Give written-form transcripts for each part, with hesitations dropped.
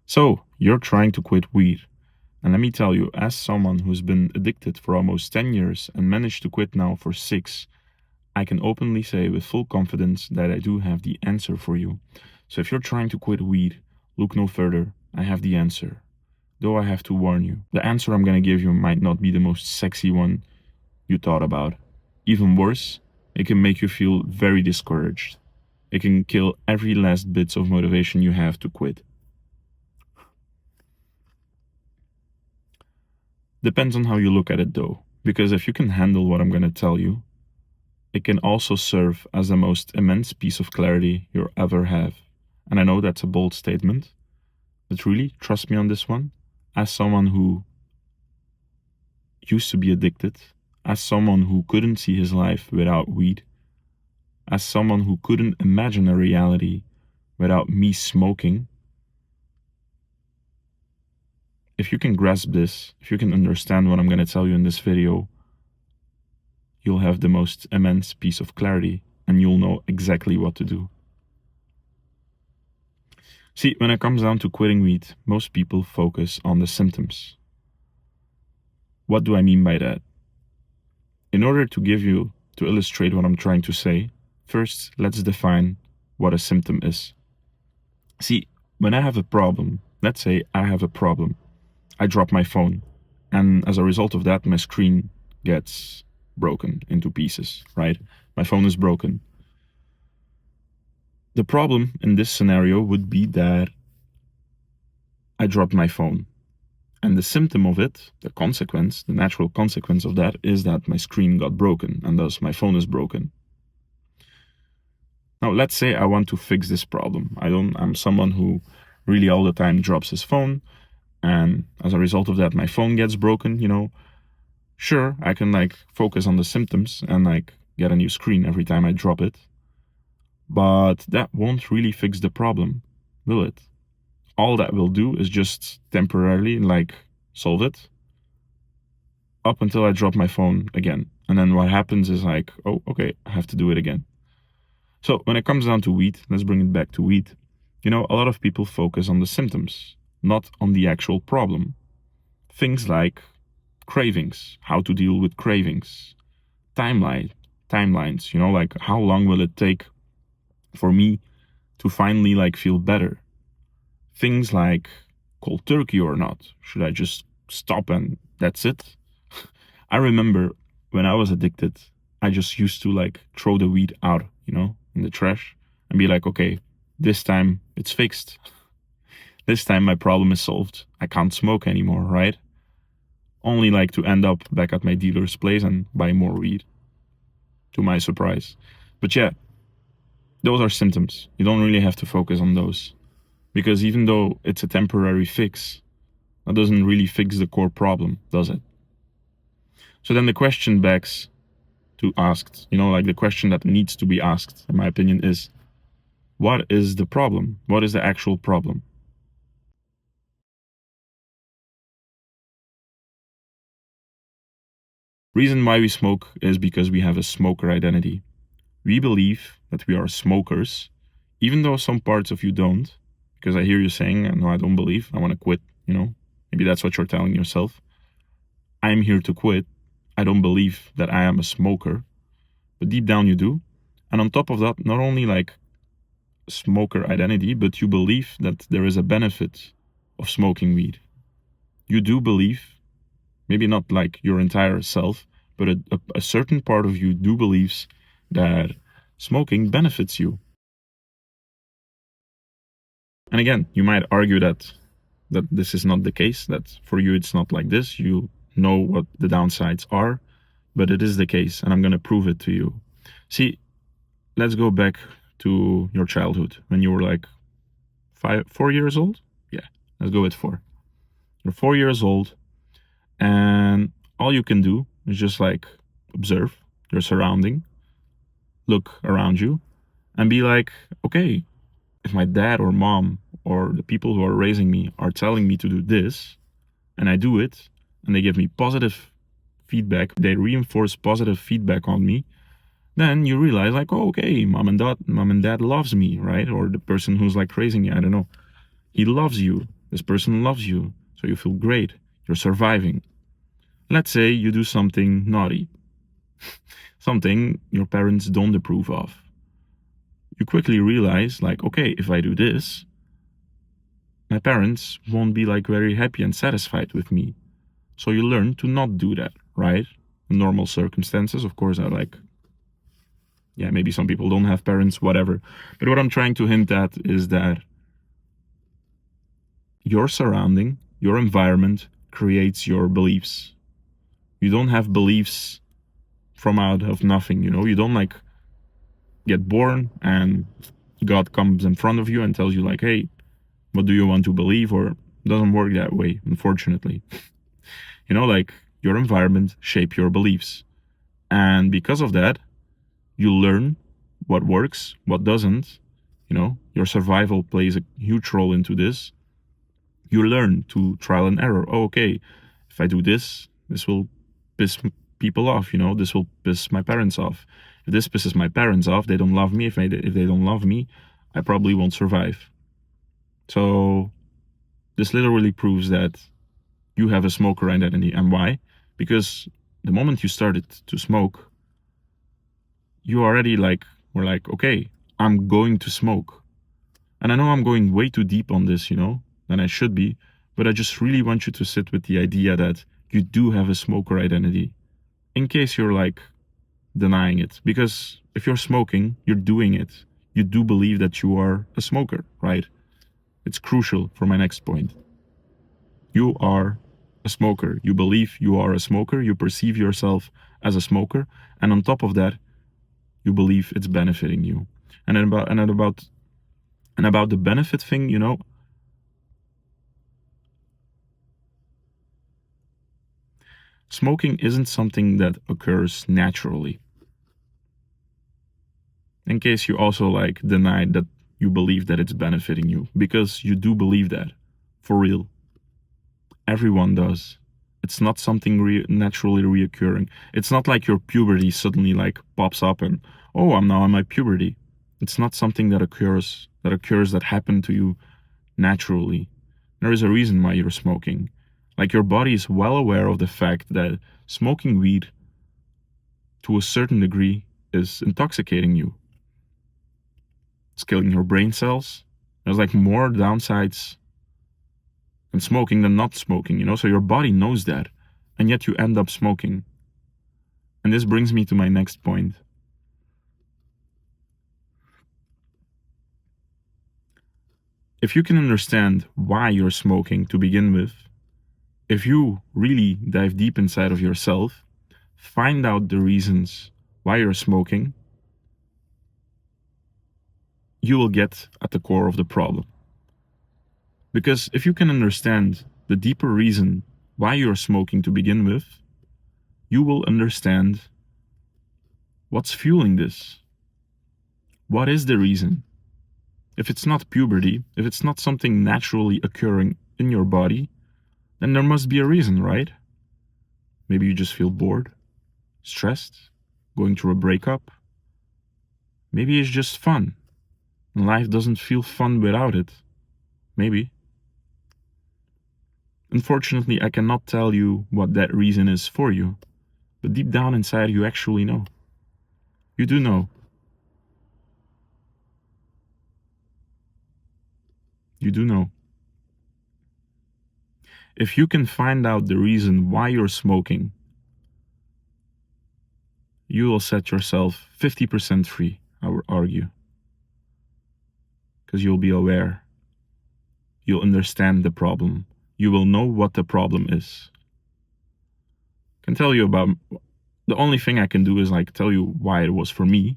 So, you're trying to quit weed. And let me tell you, as someone who's been addicted for almost 10 years and managed to quit now for 6, I can openly say with full confidence that I do have the answer for you. So, if you're trying to quit weed, look no further. I have the answer. Though I have to warn you, the answer I'm going to give you might not be the most sexy one you thought about. Even worse, it can make you feel very discouraged. It can kill every last bits of motivation you have to quit. Depends on how you look at it though, because if you can handle what I'm going to tell you, it can also serve as the most immense piece of clarity you'll ever have. And I know that's a bold statement, but really, trust me on this one. As someone who used to be addicted, as someone who couldn't see his life without weed, as someone who couldn't imagine a reality without me smoking, if you can grasp this, if you can understand what I'm going to tell you in this video, you'll have the most immense piece of clarity and you'll know exactly what to do. See, when it comes down to quitting weed, most people focus on the symptoms. What do I mean by that? In order to illustrate what I'm trying to say, first let's define what a symptom is. See, when I have a problem, let's say I have a problem, I drop my phone, and as a result of that, my screen gets broken into pieces, right? My phone is broken. The problem in this scenario would be that I dropped my phone. And the symptom of it, the consequence, the natural consequence of that is that my screen got broken and thus my phone is broken. Now, let's say I want to fix this problem. I'm someone who really all the time drops his phone, and as a result of that, my phone gets broken. Sure, I can focus on the symptoms and get a new screen every time I drop it. But that won't really fix the problem, will it? All that will do is just temporarily solve it up until I drop my phone again. And then what happens is oh, okay, I have to do it again. So when it comes down to weed, let's bring it back to weed. A lot of people focus on the symptoms, not on the actual problem. Things like cravings, how to deal with cravings, timelines, how long will it take for me to finally feel better? Things like cold turkey or not. Should I just stop and that's it? I remember when I was addicted, I just used to throw the weed out, in the trash and be like, okay, this time it's fixed. This time my problem is solved. I can't smoke anymore, right? Only to end up back at my dealer's place and buy more weed, to my surprise. But yeah, those are symptoms. You don't really have to focus on those. Because even though it's a temporary fix, that doesn't really fix the core problem, does it? So then the question begs to ask, the question that needs to be asked, in my opinion, is what is the problem? What is the actual problem? Reason why we smoke is because we have a smoker identity. We believe that we are smokers, even though some parts of you don't, because I hear you saying, no, I don't believe, I want to quit, maybe that's what you're telling yourself. I'm here to quit. I don't believe that I am a smoker, but deep down you do. And on top of that, not only smoker identity, but you believe that there is a benefit of smoking weed. You do believe, maybe not your entire self, but a certain part of you do believes that smoking benefits you. And again, you might argue that this is not the case, that for you it's not like this. You know what the downsides are, but it is the case, and I'm going to prove it to you. See, let's go back to your childhood when you were 4 years old. Yeah, let's go with 4. You're 4 years old, and all you can do is just observe your surrounding, look around you, and be like, okay, if my dad or mom or the people who are raising me are telling me to do this, and I do it, and they give me positive feedback, they reinforce positive feedback on me, then you realize oh, okay, mom and dad loves me, right? Or the person who's raising me, I don't know, he loves you. This person loves you, so you feel great. You're surviving. Let's say you do something naughty, something your parents don't approve of. You quickly realize, like, okay, if I do this, my parents won't be like very happy and satisfied with me. So you learn to not do that, right? In normal circumstances, of course, are like, yeah, maybe some people don't have parents, whatever. But what I'm trying to hint at is that your surrounding, your environment creates your beliefs. You don't have beliefs from out of nothing, you know? You don't like get born and God comes in front of you and tells you like, hey, what do you want to believe? Or it doesn't work that way, unfortunately. You know, like your environment shape your beliefs. And because of that, you learn what works, what doesn't. You know, your survival plays a huge role into this. You learn to trial and error. Oh, okay, if I do this, this will piss people off, you know, this will piss my parents off. If this pisses my parents off, they don't love me. If they don't love me, I probably won't survive. So this literally proves that you have a smoker identity. And why? Because the moment you started to smoke, you already were like, okay, I'm going to smoke. And I know I'm going way too deep on this, you know, than I should be, but I just really want you to sit with the idea that you do have a smoker identity, in case you're like denying it. Because if you're smoking, you're doing it. You do believe that you are a smoker, right? It's crucial for my next point. You are a smoker. You believe you are a smoker. You perceive yourself as a smoker. And on top of that, you believe it's benefiting you. And about the benefit thing, you know, smoking isn't something that occurs naturally. In case you also like denied that you believe that it's benefiting you, because you do believe that, for real. Everyone does. It's not something naturally reoccurring. It's not like your puberty suddenly like pops up and, oh, I'm now in my puberty. It's not something that that happened to you naturally. There is a reason why you're smoking. Like your body is well aware of the fact that smoking weed to a certain degree is intoxicating you. It's killing your brain cells. There's like more downsides in smoking than not smoking, you know? So your body knows that. And yet you end up smoking. And this brings me to my next point. If you can understand why you're smoking to begin with, if you really dive deep inside of yourself, find out the reasons why you're smoking, you will get at the core of the problem. Because if you can understand the deeper reason why you're smoking to begin with, you will understand what's fueling this. What is the reason? If it's not puberty, if it's not something naturally occurring in your body, then there must be a reason, right? Maybe you just feel bored, stressed, going through a breakup. Maybe it's just fun. Life doesn't feel fun without it. Maybe. Unfortunately, I cannot tell you what that reason is for you, but deep down inside, you actually know. You do know. You do know. If you can find out the reason why you're smoking, you will set yourself 50% free, I would argue. Because you'll be aware. You'll understand the problem. You will know what the problem is. I can tell you about, the only thing I can do is like tell you why it was for me.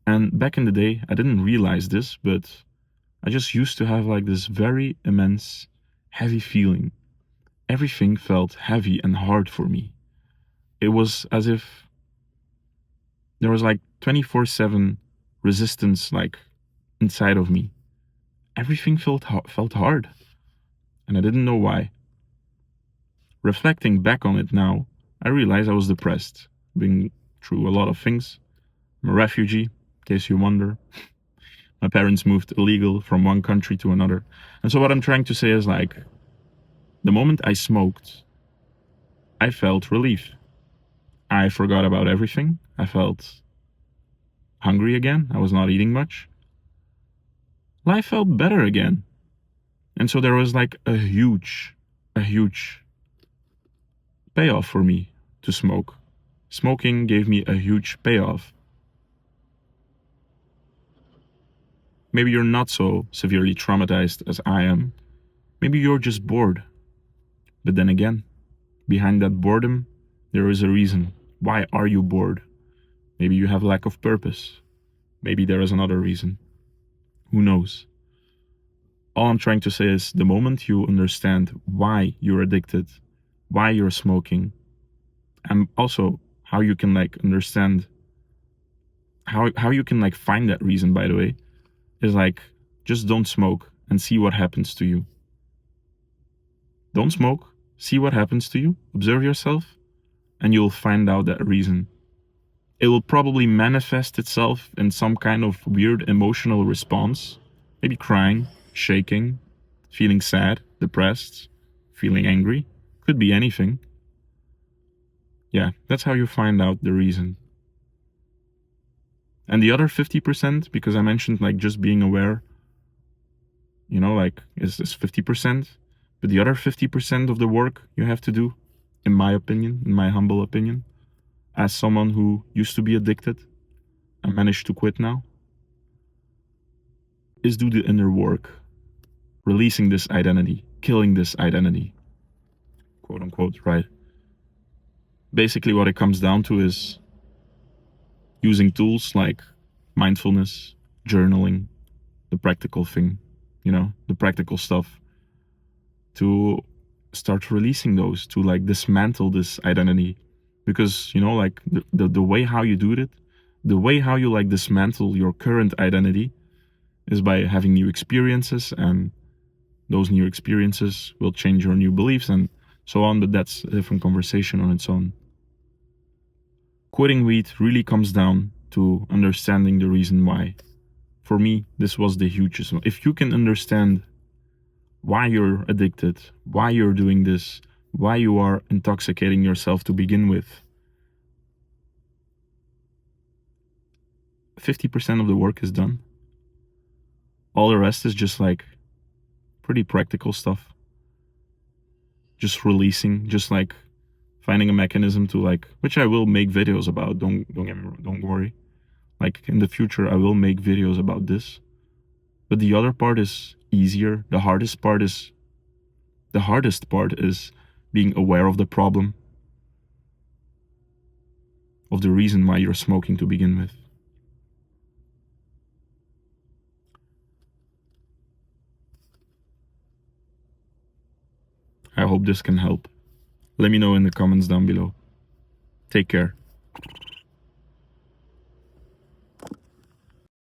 And back in the day, I didn't realize this, but I just used to have like this very immense, heavy feeling. Everything felt heavy and hard for me. It was as if there was like 24/7 resistance like inside of me. Everything felt hard, and I didn't know why. Reflecting back on it now, I realized I was depressed, being through a lot of things. I'm a refugee, in case you wonder. My parents moved illegal from one country to another. And so what I'm trying to say is like, the moment I smoked, I felt relief. I forgot about everything. I felt hungry again. I was not eating much. Life felt better again. And so there was like a huge payoff for me to smoke. Smoking gave me a huge payoff. Maybe you're not so severely traumatized as I am. Maybe you're just bored. But then again, behind that boredom, there is a reason. Why are you bored? Maybe you have lack of purpose. Maybe there is another reason. Who knows? All I'm trying to say is the moment you understand why you're addicted, why you're smoking, and also how you can like understand how you can like find that reason, by the way, is like just don't smoke and see what happens to you. Don't smoke, see what happens to you, observe yourself, and you'll find out that reason. It will probably manifest itself in some kind of weird emotional response, maybe crying, shaking, feeling sad, depressed, feeling angry. Could be anything. Yeah, that's how you find out the reason. And the other 50%, because I mentioned like just being aware, like is this 50%, but the other 50% of the work you have to do, in my opinion, in my humble opinion, as someone who used to be addicted and managed to quit now, is do the inner work, releasing this identity, killing this identity, quote unquote, right? Basically, what it comes down to is using tools like mindfulness, journaling, the practical thing, the practical stuff, to start releasing those, to like dismantle this identity. Because, like the way how you do it, the way how you like dismantle your current identity is by having new experiences, and those new experiences will change your new beliefs and so on, but that's a different conversation on its own. Quitting weed really comes down to understanding the reason why. For me, this was the hugest one. If you can understand why you're addicted, why you're doing this, why you are intoxicating yourself to begin with, 50% of the work is done. All the rest is just like pretty practical stuff. Just releasing, just like finding a mechanism to like, which I will make videos about. Don't get me wrong, don't worry. Like in the future, I will make videos about this. But the other part is easier. The hardest part is being aware of the problem, of the reason why you're smoking to begin with. I hope this can help. Let me know in the comments down below. Take care.